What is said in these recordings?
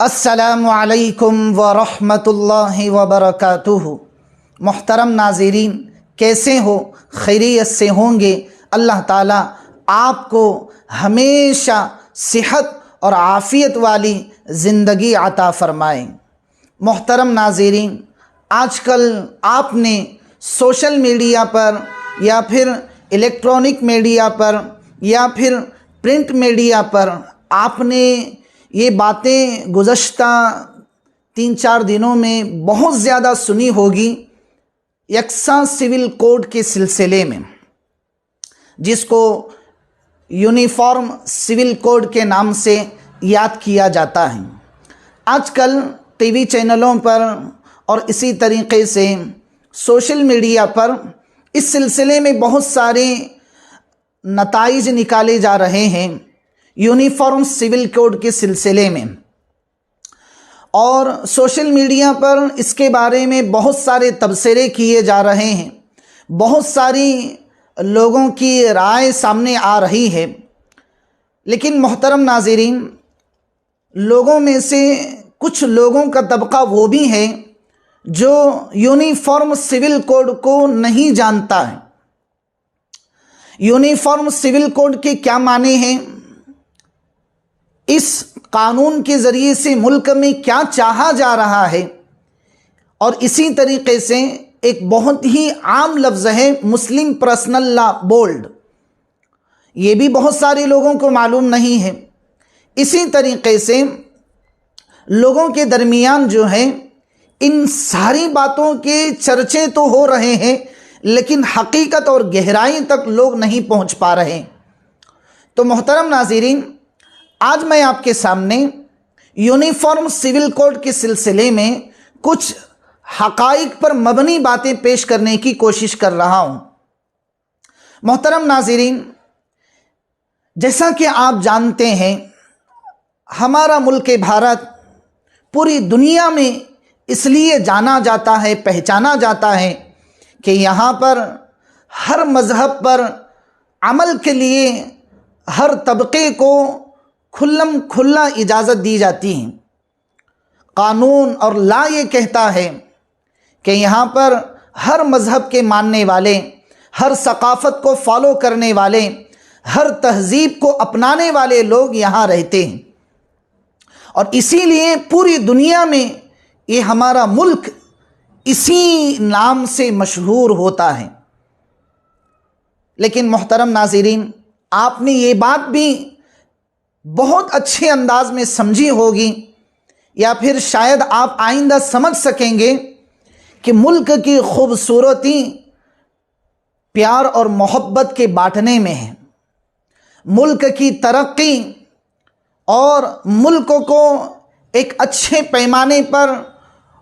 अस्सलामु अलैकुम व रहमतुल्लाहि व बरकातुहू। मोहतरम नाज़रीन, कैसे हो? खैरियत से होंगे। अल्लाह ताला आपको हमेशा सेहत और आफ़ियत वाली ज़िंदगी अता फ़रमाए। मोहतरम नाज़रीन, आजकल आपने सोशल मीडिया पर या फिर इलेक्ट्रॉनिक मीडिया पर या फिर प्रिंट मीडिया पर आपने ये बातें गुज़श्ता 3-4 दिनों में बहुत ज़्यादा सुनी होगी, यकसा सिविल कोड के सिलसिले में, जिसको यूनिफॉर्म सिविल कोड के नाम से याद किया जाता है। आजकल टीवी चैनलों पर और इसी तरीक़े से सोशल मीडिया पर इस सिलसिले में बहुत सारे नताइज निकाले जा रहे हैं यूनिफॉर्म सिविल कोड के सिलसिले में, और सोशल मीडिया पर इसके बारे में बहुत सारे तबसरे किए जा रहे हैं, बहुत सारी लोगों की राय सामने आ रही है। लेकिन मोहतरम नाज़रीन, लोगों में से कुछ लोगों का तबका वो भी है जो यूनिफॉर्म सिविल कोड को नहीं जानता है। यूनिफॉर्म सिविल कोड के क्या माने हैं, इस कानून के ज़रिए से मुल्क में क्या चाहा जा रहा है, और इसी तरीक़े से एक बहुत ही आम लफ्ज़ है मुस्लिम पर्सनल लॉ बोल्ड, ये भी बहुत सारे लोगों को मालूम नहीं है। इसी तरीक़े से लोगों के दरमियान जो है इन सारी बातों के चर्चे तो हो रहे हैं, लेकिन हकीकत और गहराई तक लोग नहीं पहुंच पा रहे। तो मोहतरम नाज़रीन, आज मैं आपके सामने यूनिफॉर्म सिविल कोड के सिलसिले में कुछ हक़ाइक़ पर मबनी बातें पेश करने की कोशिश कर रहा हूँ। मोहतरम नाज़रीन, जैसा कि आप जानते हैं, हमारा मुल्क भारत पूरी दुनिया में इसलिए जाना जाता है, पहचाना जाता है कि यहाँ पर हर मज़हब पर अमल के लिए हर तबके को खुल्लम खुल्ला इजाज़त दी जाती है। कानून और ला ये कहता है कि यहाँ पर हर मज़हब के मानने वाले, हर सकाफ़त को फॉलो करने वाले, हर तहज़ीब को अपनाने वाले लोग यहाँ रहते हैं, और इसीलिए पूरी दुनिया में ये हमारा मुल्क इसी नाम से मशहूर होता है। लेकिन मोहतरम नाज़रीन, आपने ये बात भी बहुत अच्छे अंदाज में समझी होगी, या फिर शायद आप आइंदा समझ सकेंगे कि मुल्क की खूबसूरती प्यार और मोहब्बत के बांटने में है। मुल्क की तरक्की और मुल्क को एक अच्छे पैमाने पर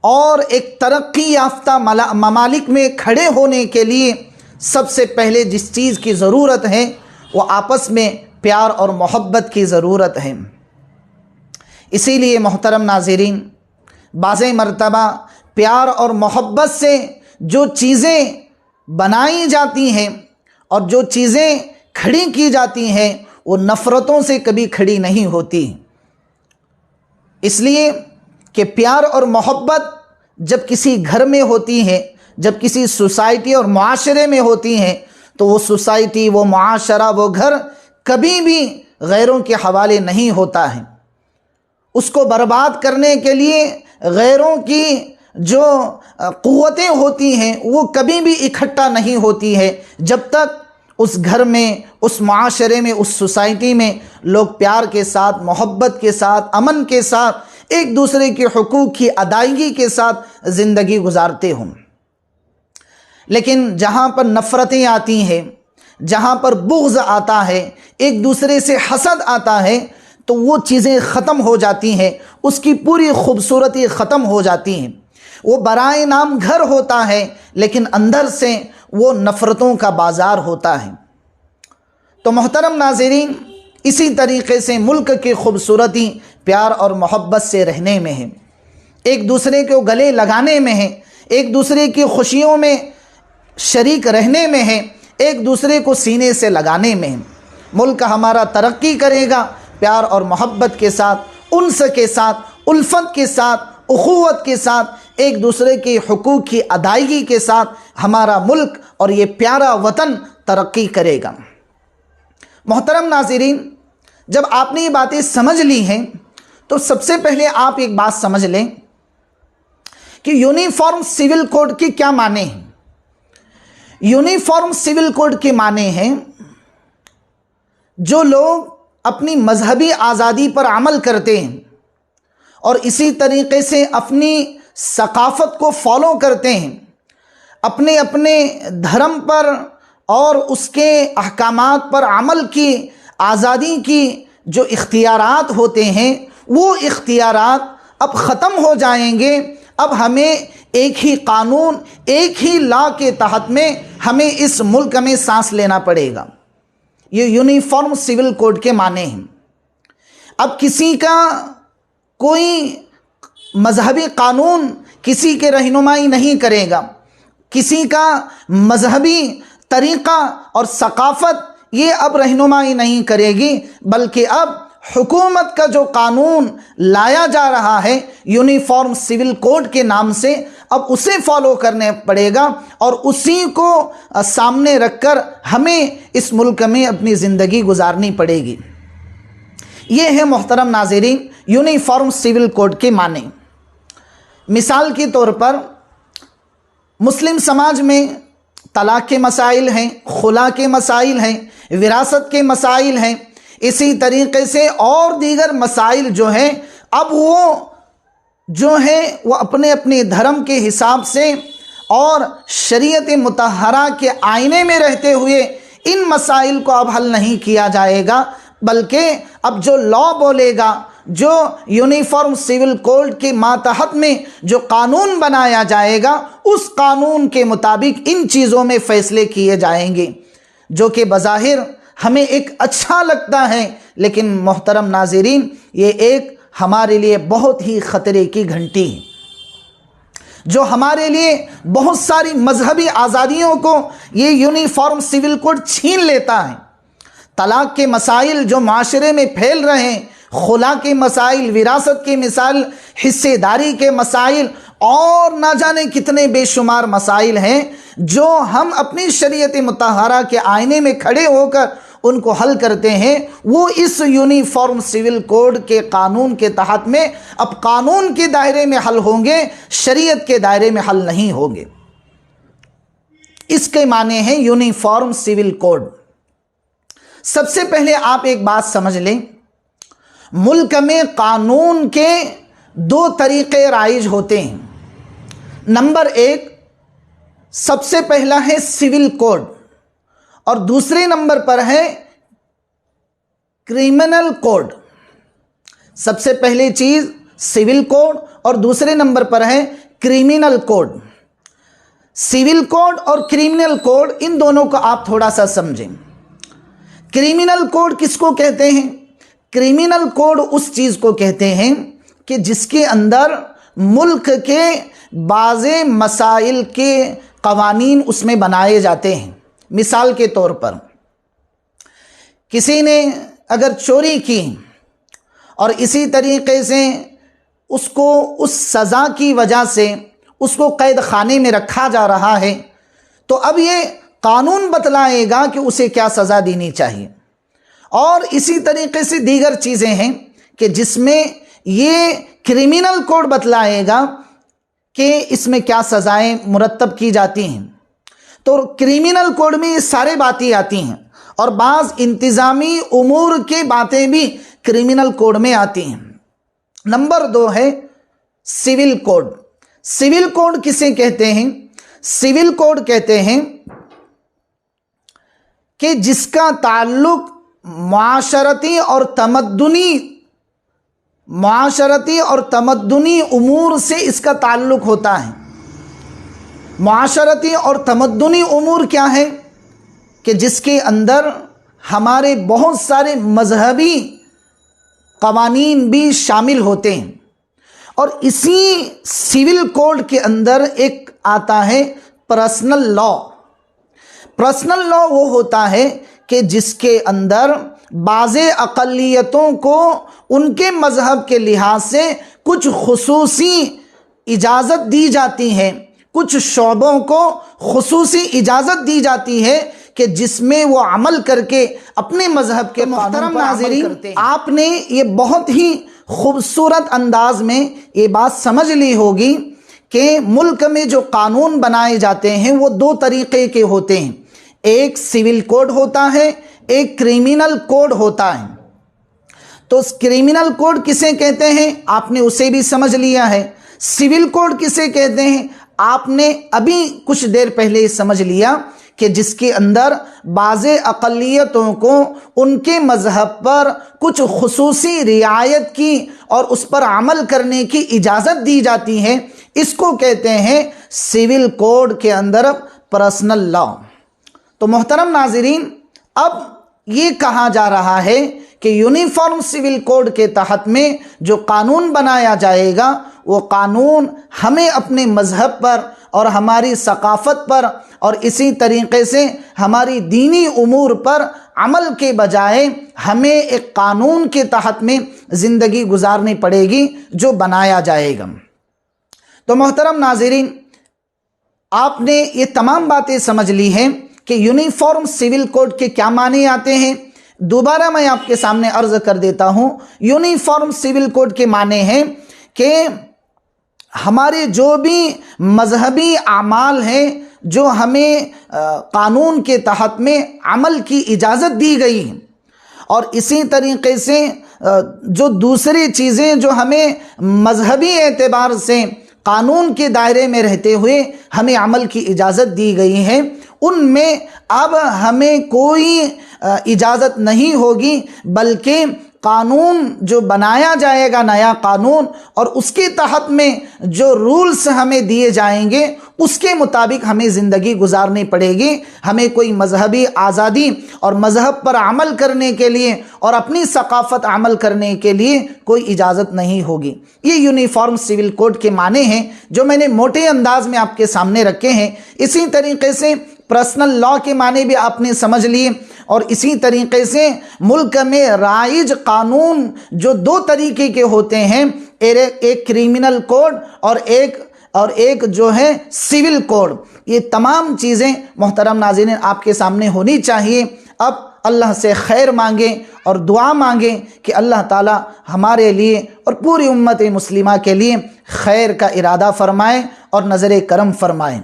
और एक तरक्की याफ्ता ममालिक में खड़े होने के लिए सबसे पहले जिस चीज़ की ज़रूरत है वो आपस में प्यार और मोहब्बत की ज़रूरत है। इसीलिए मोहतरम नाज़रीन, बाज़े मरतबा प्यार और मोहब्बत से जो चीज़ें बनाई जाती हैं और जो चीज़ें खड़ी की जाती हैं वो नफ़रतों से कभी खड़ी नहीं होती। इसलिए कि प्यार और मोहब्बत जब किसी घर में होती है, जब किसी सोसाइटी और मुआशरे में होती हैं, तो वो सोसाइटी, वो मुआशरा, वो घर कभी भी गैरों के हवाले नहीं होता है। उसको बर्बाद करने के लिए गैरों की जो क़ुव्वतें होती हैं वो कभी भी इकट्ठा नहीं होती है, जब तक उस घर में, उस मुआशरे में, उस सोसाइटी में लोग प्यार के साथ, मोहब्बत के साथ, अमन के साथ, एक दूसरे के हुकूक की अदायगी के साथ ज़िंदगी गुजारते हों। लेकिन जहाँ पर नफ़रतें आती हैं, जहाँ पर बुग़्ज़ आता है, एक दूसरे से हसद आता है, तो वो चीज़ें ख़त्म हो जाती हैं, उसकी पूरी खूबसूरती ख़त्म हो जाती हैं। वो बराए नाम घर होता है, लेकिन अंदर से वो नफ़रतों का बाज़ार होता है। तो मोहतरम नाज़रीन, इसी तरीक़े से मुल्क की खूबसूरती प्यार और मोहब्बत से रहने में है, एक दूसरे को गले लगाने में है, एक दूसरे की खुशियों में शरीक रहने में है, एक दूसरे को सीने से लगाने में है। मुल्क हमारा तरक्की करेगा प्यार और मोहब्बत के साथ, उन्स के साथ, उल्फत के साथ, उखुवत के साथ, एक दूसरे के हुकूक की अदायगी के साथ हमारा मुल्क और ये प्यारा वतन तरक्की करेगा। मोहतरम नाज़रीन, जब आपने ये बातें समझ ली हैं तो सबसे पहले आप एक बात समझ लें कि यूनिफॉर्म सिविल कोड के क्या माने हैं। यूनिफॉर्म सिविल कोड के माने हैं जो लोग अपनी मजहबी आज़ादी पर अमल करते हैं और इसी तरीक़े से अपनी सकाफ़त को फॉलो करते हैं, अपने अपने धर्म पर और उसके अहकामात पर अमल की आज़ादी की जो इख्तियारात होते हैं वो इख्तियारात अब ख़त्म हो जाएंगे। अब हमें एक ही कानून, एक ही लॉ के तहत में हमें इस मुल्क में सांस लेना पड़ेगा। ये यूनिफॉर्म सिविल कोड के माने हैं। अब किसी का कोई मजहबी कानून किसी के रहनुमाई नहीं करेगा, किसी का मजहबी तरीक़ा और सकाफ़त ये अब रहनुमाई नहीं करेगी, बल्कि अब हुकूमत का जो कानून लाया जा रहा है यूनिफॉर्म सिविल कोड के नाम से, अब उसे फॉलो करने पड़ेगा और उसी को सामने रखकर हमें इस मुल्क में अपनी ज़िंदगी गुजारनी पड़ेगी। ये है मोहतरम नाज़रीन यूनिफॉर्म सिविल कोड के माने। मिसाल के तौर पर मुस्लिम समाज में तलाक़ के मसाइल हैं, खुला के मसाइल हैं, विरासत के मसाइल हैं, इसी तरीक़े से और दीगर मसाइल जो हैं अब वो जो है वो अपने अपने धर्म के हिसाब से और शरीयत मुतहरा के आईने में रहते हुए इन मसाइल को अब हल नहीं किया जाएगा, बल्कि अब जो लॉ बोलेगा, जो यूनिफॉर्म सिविल कोड के मातहत में जो कानून बनाया जाएगा उस कानून के मुताबिक इन चीज़ों में फ़ैसले किए जाएंगे, जो कि बज़ाहिर हमें एक अच्छा लगता है, लेकिन मोहतरम नाज़रीन ये एक हमारे लिए बहुत ही ख़तरे की घंटी है, जो हमारे लिए बहुत सारी मजहबी आज़ादियों को ये यूनिफॉर्म सिविल कोड छीन लेता है। तलाक़ के मसाइल जो माशरे में फैल रहे हैं, खुला के मसाइल, विरासत के मिसाइल, हिस्सेदारी के मसाइल और ना जाने कितने बेशुमार मसाइल हैं जो हम अपनी शरीयत मुतहरा के आईने में खड़े होकर उनको हल करते हैं, वो इस यूनिफॉर्म सिविल कोड के कानून के तहत में अब कानून के दायरे में हल होंगे, शरीयत के दायरे में हल नहीं होंगे। इसके माने हैं यूनिफॉर्म सिविल कोड। सबसे पहले आप एक बात समझ लें, मुल्क में कानून के दो तरीक़े राइज होते हैं। नंबर एक, सबसे पहला है सिविल कोड और दूसरे नंबर पर है क्रिमिनल कोड। सबसे पहली चीज़ सिविल कोड और दूसरे नंबर पर है क्रिमिनल कोड। सिविल कोड और क्रिमिनल कोड, इन दोनों को आप थोड़ा सा समझें। क्रिमिनल कोड किसको कहते हैं? क्रिमिनल कोड उस चीज़ को कहते हैं कि जिसके अंदर मुल्क के बाज़े मसाइल के कवानीन उसमें बनाए जाते हैं। मिसाल के तौर पर किसी ने अगर चोरी की और इसी तरीक़े से उसको उस सज़ा की वजह से उसको कैद खाने में रखा जा रहा है, तो अब ये कानून बतलाएगा कि उसे क्या सज़ा देनी चाहिए। और इसी तरीक़े से दीगर चीज़ें हैं कि जिसमें ये क्रिमिनल कोड बतलाएगा कि इसमें क्या सज़ाएं मुरत्तब की जाती हैं। तो क्रिमिनल कोड में ये सारे बातें आती हैं और बाज़ इंतज़ामी उमूर की बातें भी क्रिमिनल कोड में आती हैं। नंबर दो है सिविल कोड। सिविल कोड किसे कहते हैं? सिविल कोड कहते हैं कि जिसका ताल्लुक माशरती और तमद्दुनी उमूर से इसका ताल्लुक होता है। माशरती और तमद्दुनी उमूर क्या है? कि जिसके अंदर हमारे बहुत सारे मजहबी कवानीन भी शामिल होते हैं। और इसी सिविल कोड के अंदर एक आता है पर्सनल लॉ। पर्सनल लॉ वो होता है कि जिसके अंदर बाज़े अक़लियतों को उनके मज़हब के लिहाज से कुछ खुसूसी इजाज़त दी जाती है, कुछ शोबों को खुसूसी इजाज़त दी जाती है कि जिसमें वो अमल करके अपने मजहब के मोहतरम नाज़रीन, आपने ये बहुत ही खूबसूरत अंदाज में ये बात समझ ली होगी कि मुल्क में जो कानून बनाए जाते हैं वो दो तरीक़े के होते हैं। एक सिविल कोड होता है, एक क्रिमिनल कोड होता है। तो क्रिमिनल कोड किसे कहते हैं आपने उसे भी समझ लिया है। सिविल कोड किसे कहते हैं आपने अभी कुछ देर पहले समझ लिया कि जिसके अंदर बाज़े अक़लियतों को उनके मज़हब पर कुछ खुसूसी रियायत की और उस पर अमल करने की इजाज़त दी जाती है। इसको कहते हैं सिविल कोड के अंदर पर्सनल लॉ। तो मोहतरम नाज़रीन, अब ये कहा जा रहा है कि यूनिफॉर्म सिविल कोड के तहत में जो कानून बनाया जाएगा वो कानून हमें अपने मज़हब पर और हमारी सकाफ़त पर और इसी तरीक़े से हमारी दीनी उमूर पर अमल के बजाय हमें एक कानून के तहत में ज़िंदगी गुजारनी पड़ेगी जो बनाया जाएगा। तो मोहतरम नाज़रीन, आपने ये तमाम बातें समझ ली हैं कि यूनिफॉर्म सिविल कोड के क्या माने आते हैं। दोबारा मैं आपके सामने अर्ज़ कर देता हूँ। यूनिफॉर्म सिविल कोड के माने हैं कि हमारे जो भी मजहबी आमाल हैं जो हमें कानून के तहत में अमल की इजाज़त दी गई है, और इसी तरीक़े से जो दूसरी चीज़ें जो हमें मजहबी एतबार से कानून के दायरे में रहते हुए हमें अमल की इजाज़त दी गई है, उनमें अब हमें कोई इजाज़त नहीं होगी, बल्कि कानून जो बनाया जाएगा, नया कानून, और उसके तहत में जो रूल्स हमें दिए जाएंगे उसके मुताबिक हमें ज़िंदगी गुजारनी पड़ेगी। हमें कोई मजहबी आज़ादी और मज़हब पर अमल करने के लिए और अपनी सकाफ़त अमल करने के लिए कोई इजाज़त नहीं होगी। ये यूनिफॉर्म सिविल कोड के माने हैं जो मैंने मोटे अंदाज में आपके सामने रखे हैं। इसी तरीक़े से पर्सनल लॉ के माने भी आपने समझ लिए, और इसी तरीक़े से मुल्क में राइज कानून जो दो तरीके के होते हैं, एक क्रिमिनल कोड और एक जो है सिविल कोड, ये तमाम चीज़ें मोहतरम नाज़रीन आपके सामने होनी चाहिए। अब अल्लाह से खैर मांगें और दुआ मांगें कि अल्लाह ताला हमारे लिए और पूरी उम्मत मुस्लिमा के लिए खैर का इरादा फ़रमाए और नज़र करम फ़रमाएँ।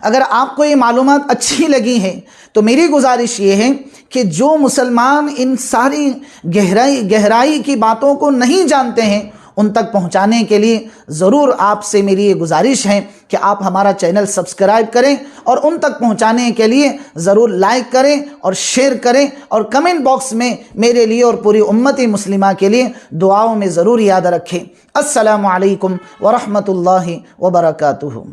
अगर आपको ये मालूमात अच्छी लगी है तो मेरी गुजारिश ये है कि जो मुसलमान इन सारी गहराई की बातों को नहीं जानते हैं उन तक पहुंचाने के लिए ज़रूर आपसे मेरी ये गुजारिश है कि आप हमारा चैनल सब्सक्राइब करें और उन तक पहुंचाने के लिए ज़रूर लाइक करें और शेयर करें, और कमेंट बॉक्स में मेरे लिए और पूरी उम्मत मुस्लिमा के लिए दुआओं में ज़रूर याद रखें। अस्सलामु अलैकुम व रहमतुल्लाहि व बरकातुहू।